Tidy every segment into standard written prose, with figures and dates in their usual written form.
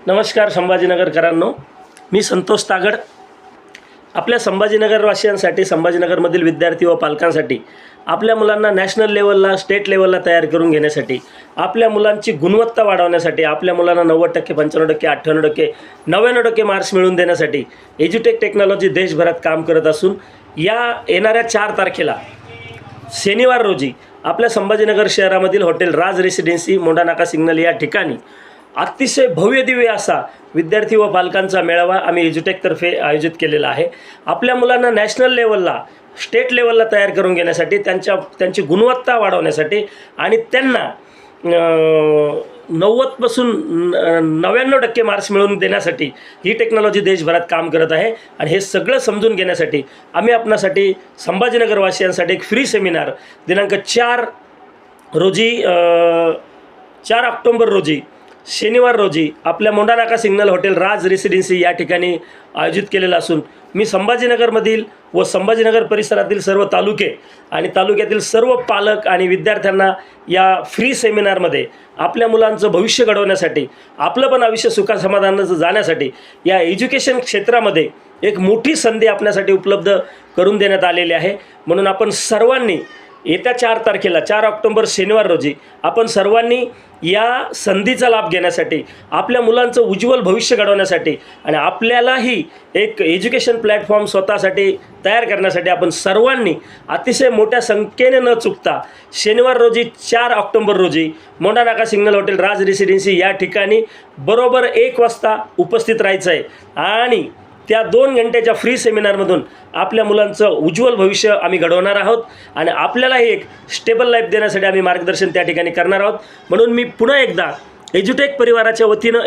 नमस्कार संभाजीनगरकरांनो, मी संतोष तागड. आपल्या संभाजीनगरवासियांसाठी, संभाजीनगरमधील विद्यार्थी व पालकांसाठी आपल्या मुलांना नॅशनल लेवलला, स्टेट लेवलला तयार करून घेण्यासाठी, आपल्या मुलांची गुणवत्ता वाढवण्यासाठी, आपल्या मुलांना 90%, 95%, 98%, 99% मार्क्स मिळवून देण्यासाठी एज्युटेक टेक्नॉलॉजी देशभरात काम करत असून या येणाऱ्या 4 तारखेला शनिवार रोजी आपल्या संभाजीनगर शहरामधील हॉटेल राज रेसिडेन्सी मोंढानाका सिग्नल या ठिकाणी अतिशय भव्य दिव्य असा विद्यार्थी व पालकांचा मेळावा आम्ही एज्युटेकतर्फे आयोजित केलेला आहे. आपल्या मुलांना नॅशनल लेवलला, स्टेट लेवलला तयार करून घेण्यासाठी, त्यांची गुणवत्ता वाढवण्यासाठी आणि त्यांना 90पासून 99% मार्क्स मिळवून देण्यासाठी ही टेक्नॉलॉजी देशभरात काम करत आहे. आणि हे सगळं समजून घेण्यासाठी आम्ही आपणासाठी संभाजीनगरवासियांसाठी एक फ्री सेमिनार दिनांक 4 ऑक्टोबर रोजी शनिवार रोजी आपल्या मोंढानाका सिग्नल हॉटेल राज रेसिडेन्सी या ठिकाणी आयोजित केलेला असून मी संभाजीनगरमधील व संभाजीनगर परिसरातील सर्व तालुके आणि तालुक्यातील सर्व पालक आणि विद्यार्थ्यांना या फ्री सेमिनारमध्ये आपल्या मुलांचं भविष्य घडवण्यासाठी, आपलं पण आयुष्य सुखासमाधानाचं जाण्यासाठी या एज्युकेशन क्षेत्रामध्ये एक मोठी संधी आपल्यासाठी उपलब्ध करून देण्यात आलेली आहे. म्हणून आपण सर्वांनी येत्या 4 तारखेला 4 ऑक्टोबर शनिवार रोजी आपण सर्वांनी या संधीचा लाभ घेण्यासाठी, आपल्या मुलांचं उज्ज्वल भविष्य घडवण्यासाठी आणि आपल्यालाही एक एज्युकेशन प्लॅटफॉर्म स्वतःसाठी तयार करण्यासाठी आपण सर्वांनी अतिशय मोठ्या संख्येने न चुकता शनिवार रोजी 4 ऑक्टोबर रोजी मोंढानाका सिग्नल हॉटेल राज रेसिडेन्सी या ठिकाणी बरोबर 1 वाजता उपस्थित राहायचं आहे. आणि त्या 2 घंट्याच्या फ्री सेमिनारमधून आपल्या मुलांचं उज्ज्वल भविष्य आम्ही घडवणार आहोत आणि आपल्यालाही एक स्टेबल लाईफ देण्यासाठी आम्ही मार्गदर्शन त्या ठिकाणी करणार आहोत. म्हणून मी पुन्हा एकदा एज्युटेक परिवाराच्या वतीनं,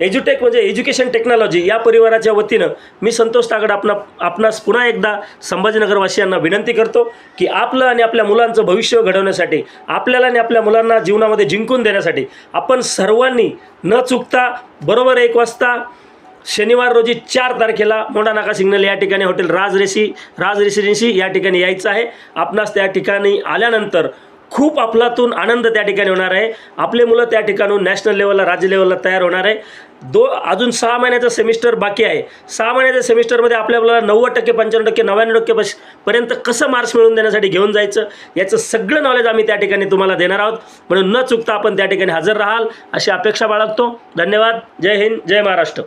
एज्युटेक म्हणजे एज्युकेशन टेक्नॉलॉजी या परिवाराच्या वतीनं मी संतोष तागड आपणास पुन्हा एकदा संभाजीनगरवासियांना विनंती करतो की आपलं आणि आपल्या मुलांचं भविष्य घडवण्यासाठी, आपल्याला आणि आपल्या मुलांना जीवनामध्ये जिंकून देण्यासाठी आपण सर्वांनी न चुकता बरोबर 1 वाजता शनिवार रोजी 4 तारखेला मोंढानाका सिग्नल या ठिकाणी हॉटेल राज रेसिडेन्सी या ठिकाणी यायचं आहे. आपणास त्या ठिकाणी आल्यानंतर खूप अफलातून आनंद त्या ठिकाणी होणार आहे. आपले मुलं त्या ठिकाणून नॅशनल लेवलला, राज्य लेवलला तयार होणार आहे. अजून 6 महिन्याचा सेमिस्टर बाकी आहे. 6 महिन्याच्या सेमिस्टरमध्ये आपल्याला 90%, 95%, 99% पर्यंत कसं मार्क्स मिळवून देण्यासाठी घेऊन जायचं याचं सगळं नॉलेज आम्ही त्या ठिकाणी तुम्हाला देणार आहोत. म्हणून न चुकता आपण त्या ठिकाणी हजर राहाल अशी अपेक्षा बाळगतो. धन्यवाद. जय हिंद, जय महाराष्ट्र.